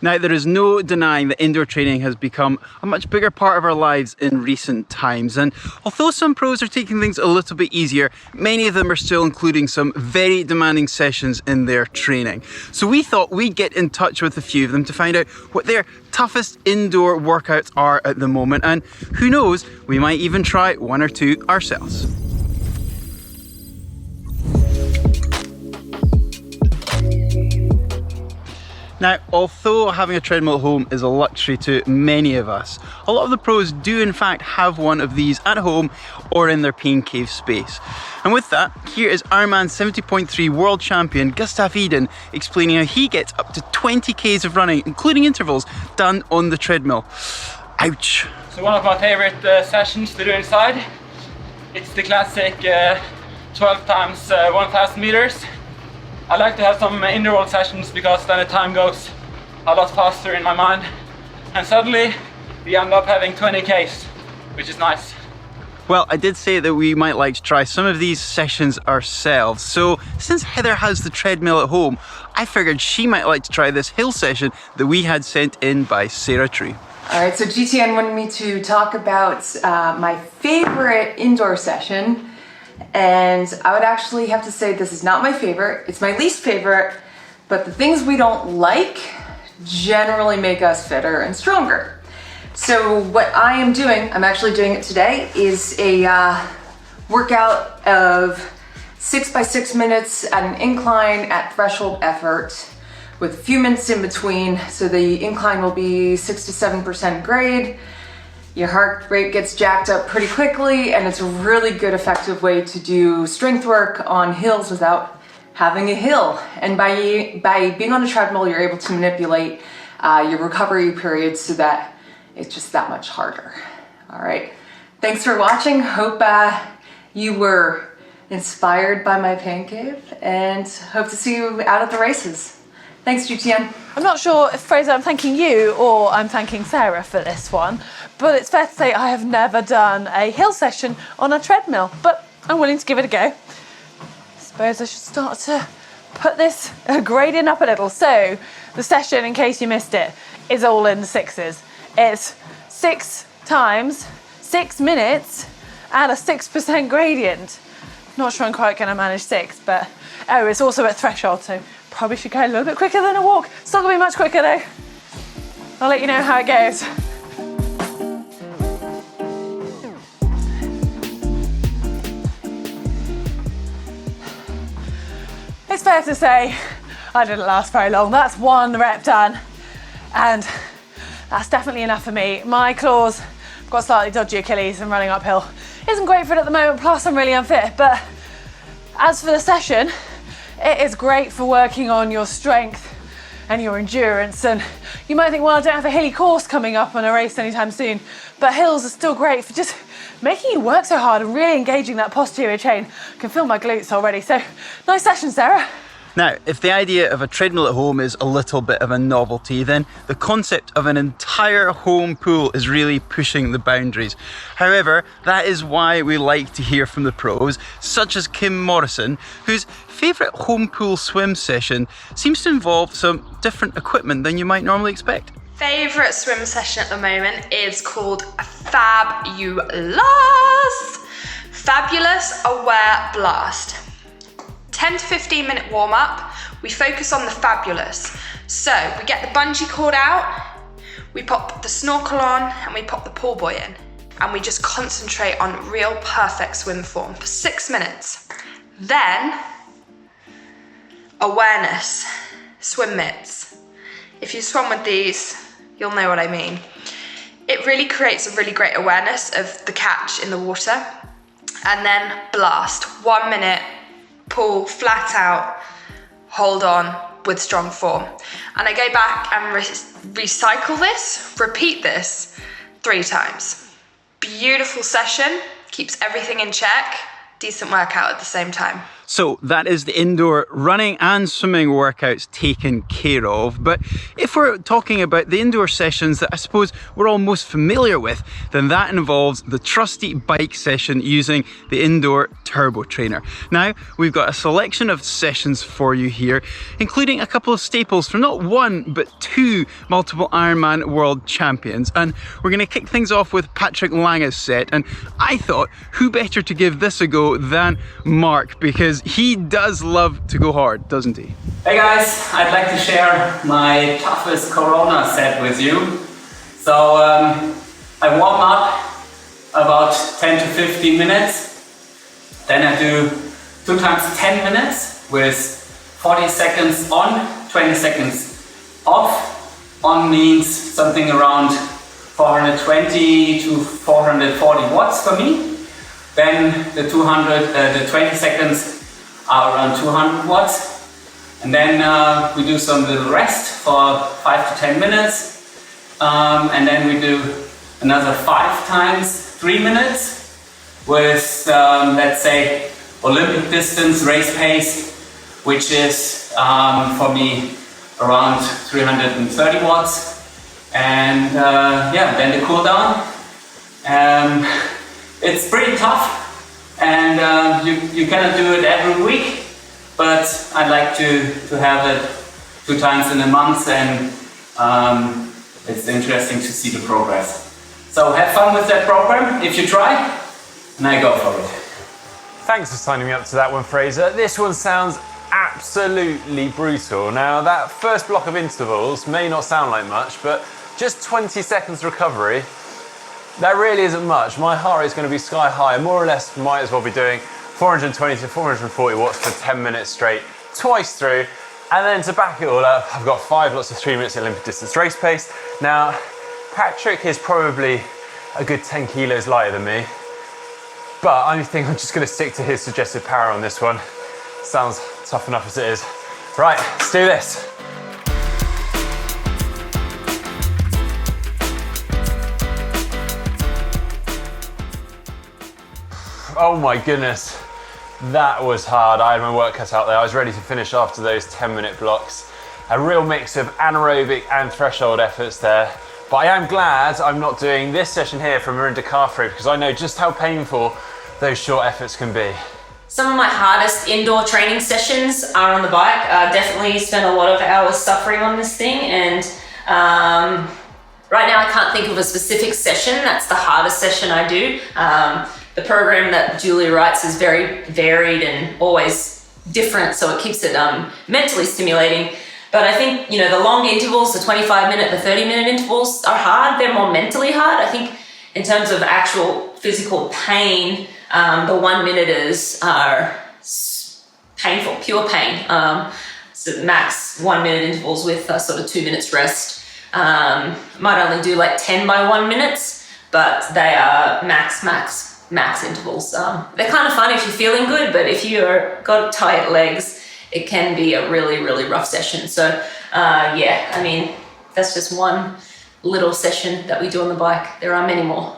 Now, there is no denying that indoor training has become a much bigger part of our lives in recent times, and although some pros are taking things a little bit easier, many of them are still including some very demanding sessions in their training. So we thought we'd get in touch with a few of them to find out what their toughest indoor workouts are at the moment, and who knows, we might even try one or two ourselves. Now, although having a treadmill at home is a luxury to many of us, a lot of the pros do in fact have one of these at home or in their pain cave space. And with that, here is Ironman 70.3 world champion GUSTAV IDEN explaining how he gets up to 20 Ks of running, including intervals, done on the treadmill. Ouch. So one of my favorite sessions to do inside, it's the classic 12 times 1000 meters. I like to have some interval sessions because then the time goes a lot faster in my mind, and suddenly we end up having 20 Ks, which is nice. Well, I did say that we might like to try some of these sessions ourselves, so since Heather has the treadmill at home, I figured she might like to try this hill session that we had sent in by Sarah True. Alright, so GTN wanted me to talk about my favorite indoor session. And I would actually have to say this is not my favorite, it's my least favorite, but the things we don't like generally make us fitter and stronger. So what I am doing, I'm actually doing it today, is a workout of 6 by 6 minutes at an incline at threshold effort with a few minutes in between. So the incline will be 6 to 7% grade. Your heart rate gets jacked up pretty quickly, and it's a really good effective way to do strength work on hills without having a hill. And by being on a treadmill, you're able to manipulate your recovery period so that it's just that much harder. All right, thanks for watching. Hope you were inspired by my pain cave, and hope to see you out at the races. Thanks, GTN. I'm not sure if, Fraser, I'm thanking you or I'm thanking Sarah for this one, but it's fair to say I have never done a hill session on a treadmill, but I'm willing to give it a go. I suppose I should start to put this gradient up a little. So the session, in case you missed it, is all in the sixes. It's 6 times 6 minutes at a 6% gradient. Not sure I'm quite going to manage 6, but oh, it's also at threshold, so probably should go a little bit quicker than a walk. It's not going to be much quicker though. I'll let you know how it goes. It's fair to say I didn't last very long. That's 1 rep done, and that's definitely enough for me. My claws, I've got slightly dodgy Achilles, and running uphill isn't great for it at the moment, plus I'm really unfit. But as for the session, it is great for working on your strength and your endurance. And you might think, well, I don't have a hilly course coming up on a race anytime soon, but hills are still great for just making you work so hard and really engaging that posterior chain. I can feel my glutes already. So nice session, Sarah. Now, if the idea of a treadmill at home is a little bit of a novelty, then the concept of an entire home pool is really pushing the boundaries. However, that is why we like to hear from the pros, such as Kim Morrison, whose favourite home pool swim session seems to involve some different equipment than you might normally expect. Favourite swim session at the moment is called Fabulous Aware Blast. 10 to 15 minute warm up, we focus on the fabulous. So we get the bungee cord out, we pop the snorkel on, and we pop the pool buoy in. And we just concentrate on real perfect swim form for 6 minutes. Then, awareness, swim mitts. If you swim with these, you'll know what I mean. It really creates a really great awareness of the catch in the water. And then blast, 1 minute, pull flat out, hold on with strong form. And I go back and recycle this, repeat this 3 times. Beautiful session, keeps everything in check, decent workout at the same time. So that is the indoor running and swimming workouts taken care of. But if we're talking about the indoor sessions that I suppose we're all most familiar with, then that involves the trusty bike session using the indoor turbo trainer. Now, we've got a selection of sessions for you here, including a couple of staples from not one, but two multiple Ironman world champions. And we're going to kick things off with Patrick Lange's set. And I thought, who better to give this a go than Mark, because he does love to go hard, doesn't he? Hey guys, I'd like to share my toughest Corona set with you. So I warm up about 10 to 15 minutes. Then I do 2 times 10 minutes with 40 seconds on, 20 seconds off. On means something around 420 to 440 watts for me. Then the 20 seconds are around 200 watts. And then we do some little rest for 5 to 10 minutes. And then we do another 5 times 3 minutes with, let's say, Olympic distance race pace, which is for me around 330 watts. And yeah, then the cool down. It's pretty tough, and you cannot do it every week, but I'd like to have it 2 times in a month, and it's interesting to see the progress. So have fun with that program if you try, and I go for it. Thanks for signing me up to that one, Fraser. This one sounds absolutely brutal. Now, that first block of intervals may not sound like much, but just 20 seconds recovery, that really isn't much. My heart rate is going to be sky high. More or less might as well be doing 420 to 440 watts for 10 minutes straight, twice through. And then to back it all up, I've got 5 lots of 3 minutes Olympic distance race pace. Now, Patrick is probably a good 10 kilos lighter than me, but I think I'm just going to stick to his suggested power on this one. Sounds tough enough as it is. Right, let's do this. Oh my goodness, that was hard. I had my work cut out there. I was ready to finish after those 10-minute blocks. A real mix of anaerobic and threshold efforts there. But I am glad I'm not doing this session here from Mirinda Carfrae, because I know just how painful those short efforts can be. Some of my hardest indoor training sessions are on the bike. Definitely spent a lot of hours suffering on this thing, and right now I can't think of a specific session that's the hardest session I do. The program that Julie writes is very varied and always different, so it keeps it mentally stimulating. But I think, you know, the long intervals, the 25-minute, the 30-minute intervals are hard. They're more mentally hard. I think in terms of actual physical pain, the 1-minuters are painful, pure pain. So max 1-minute intervals with sort of 2 minutes rest. Might only do like 10 by 1 minutes, but they are max intervals. They're kind of fun if you're feeling good, but if you've got tight legs, it can be a really, really rough session. So yeah, I mean, that's just one little session that we do on the bike. There are many more.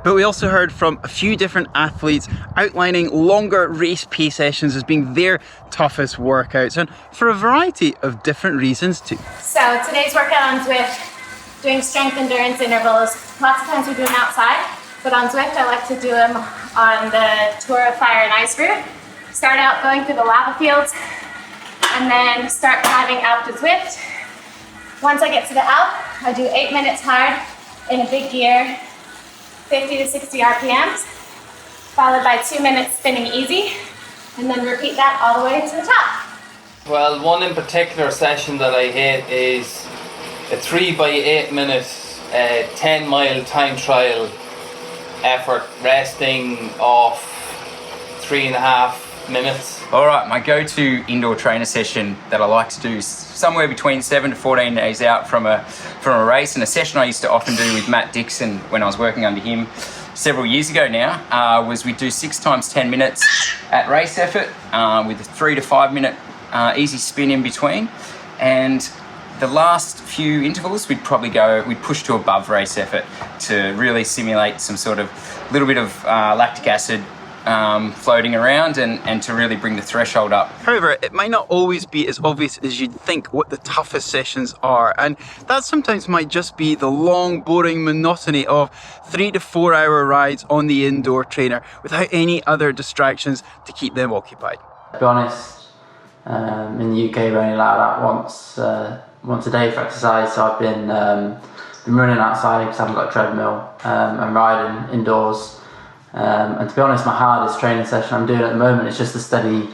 But we also heard from a few different athletes outlining longer race pace sessions as being their toughest workouts, and for a variety of different reasons too. So today's workout on Zwift, doing strength endurance intervals. Lots of times we do them outside, but on Zwift I like to do them on the Tour of Fire and Ice route. Start out going through the lava fields, and then start climbing Alp to Zwift. Once I get to the Alp, I do 8 minutes hard in a big gear, 50 to 60 RPMs, followed by 2 minutes spinning easy, and then repeat that all the way to the top. Well, one in particular session that I hate is a 3 by 8 minute 10-mile time trial effort, resting off 3.5 minutes. Alright, my go-to indoor trainer session that I like to do is somewhere between 7 to 14 days out from a race, and a session I used to often do with Matt Dixon when I was working under him several years ago now, was we do 6 times 10 minutes at race effort with a 3 to 5 minute easy spin in between. And the last few intervals, we'd push to above race effort to really simulate some sort of little bit of lactic acid floating around and to really bring the threshold up. However, it might not always be as obvious as you'd think what the toughest sessions are, and that sometimes might just be the long, boring monotony of 3 to 4 hour rides on the indoor trainer without any other distractions to keep them occupied. To be honest, in the UK we're only allowed out once a day for exercise, so I've been running outside because I haven't got a treadmill and riding indoors. And to be honest, my hardest training session I'm doing at the moment is just the steady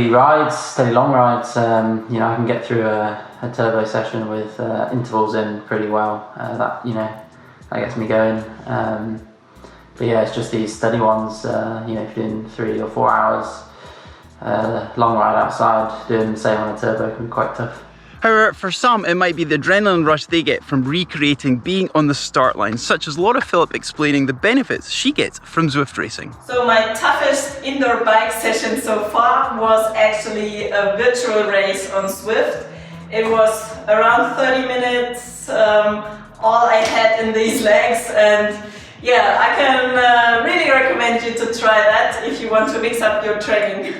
long rides. You know, I can get through a turbo session with intervals in pretty well. That gets me going. But yeah, it's just these steady ones. You know, if you're doing 3 or 4 hours long ride outside, doing the same on a turbo can be quite tough. However, for some, it might be the adrenaline rush they get from recreating being on the start line, such as PHILIPP explaining the benefits she gets from Zwift racing. So my toughest indoor bike session so far was actually a virtual race on Zwift. It was around 30 minutes, all I had in these legs, and yeah, I can really recommend you to try that if you want to mix up your training.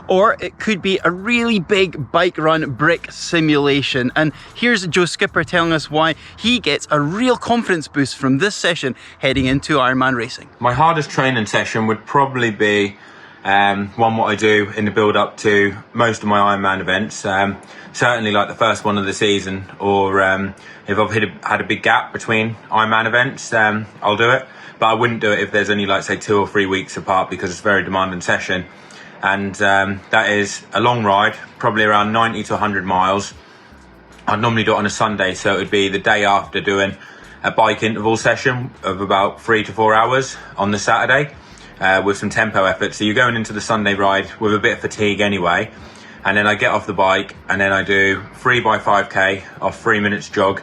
Or it could be a really big bike run brick simulation. And here's Joe Skipper telling us why he gets a real confidence boost from this session heading into Ironman racing. My hardest training session would probably be one what I do in the build up to most of my Ironman events. Certainly like the first one of the season, or if I've had a big gap between Ironman events, I'll do it. But I wouldn't do it if there's only like say 2 or 3 weeks apart, because it's a very demanding session. And that is a long ride, probably around 90 to 100 miles. I'd normally do it on a Sunday, so it would be the day after doing a bike interval session of about 3 to 4 hours on the Saturday with some tempo effort. So you're going into the Sunday ride with a bit of fatigue anyway. And then I get off the bike and then I do 3 by 5K off 3 minutes jog.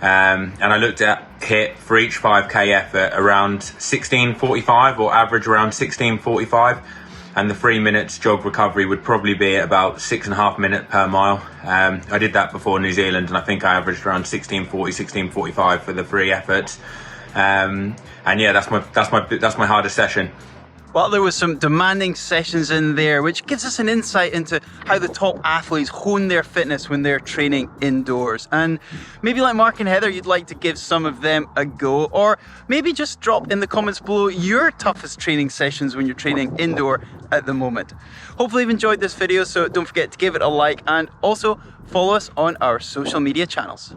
And I looked at HIIT for each 5K effort around 16:45, or average around 16:45. And the 3 minutes jog recovery would probably be about 6.5 minutes per mile. I did that before New Zealand, and I think I averaged around 16:40, 16:45 for the 3 efforts. And yeah, that's my hardest session. Well, there was some demanding sessions in there, which gives us an insight into how the top athletes hone their fitness when they're training indoors. And maybe like Mark and Heather, you'd like to give some of them a go, or maybe just drop in the comments below your toughest training sessions when you're training indoor at the moment. Hopefully you've enjoyed this video, so don't forget to give it a like and also follow us on our social media channels.